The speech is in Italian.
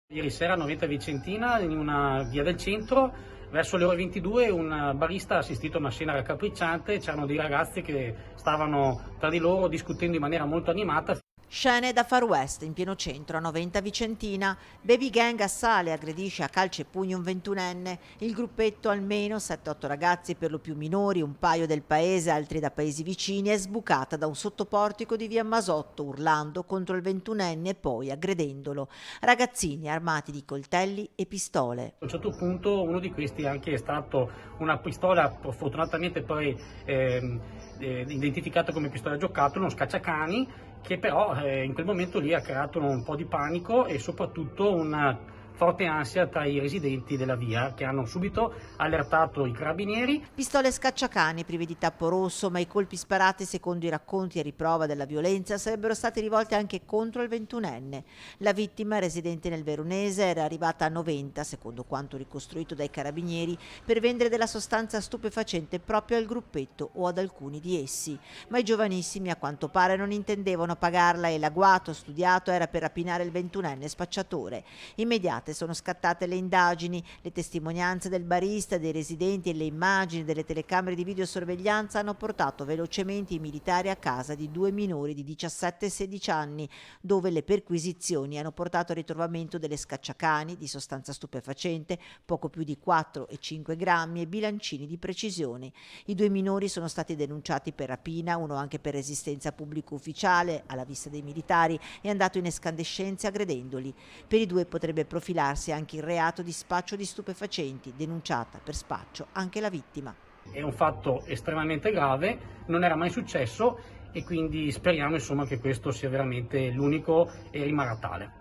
Ieri sera a Noventa Vicentina, in una via del centro, verso le ore 22, un barista ha assistito a una scena raccapricciante. C'erano dei ragazzi che stavano tra di loro discutendo in maniera molto animata. Scene da Far West, in pieno centro, a Noventa Vicentina. Baby gang assale e aggredisce a calci e pugni un 21enne. Il gruppetto, almeno 7-8 ragazzi, per lo più minori, un paio del paese, altri da paesi vicini, è sbucata da un sottoportico di via Masotto, urlando contro il 21enne e poi aggredendolo. Ragazzini armati di coltelli e pistole. A un certo punto uno di questi è anche stato una pistola, fortunatamente poi identificata come pistola a giocattolo, uno scacciacani, che però in quel momento lì ha creato un po' di panico e soprattutto una forte ansia tra i residenti della via, che hanno subito allertato i carabinieri. Pistole scacciacani prive di tappo rosso, ma i colpi sparati, secondo i racconti a riprova della violenza, sarebbero stati rivolti anche contro il 21enne. La vittima, residente nel Veronese, era arrivata a Noventa, secondo quanto ricostruito dai carabinieri, per vendere della sostanza stupefacente proprio al gruppetto o ad alcuni di essi. Ma i giovanissimi, a quanto pare, non intendevano pagarla e l'agguato studiato era per rapinare il 21enne spacciatore. Immediate sono scattate le indagini, le testimonianze del barista, dei residenti e le immagini delle telecamere di videosorveglianza hanno portato velocemente i militari a casa di due minori di 17 e 16 anni, dove le perquisizioni hanno portato al ritrovamento delle scacciacani di sostanza stupefacente, poco più di 4 e 5 grammi e bilancini di precisione. I due minori sono stati denunciati per rapina, uno anche per resistenza pubblico ufficiale, alla vista dei militari, è andato in escandescenza aggredendoli. Per i due potrebbe profilarsi anche il reato di spaccio di stupefacenti, denunciata per spaccio anche la vittima. È un fatto estremamente grave, non era mai successo e quindi speriamo insomma che questo sia veramente l'unico e rimarrà tale.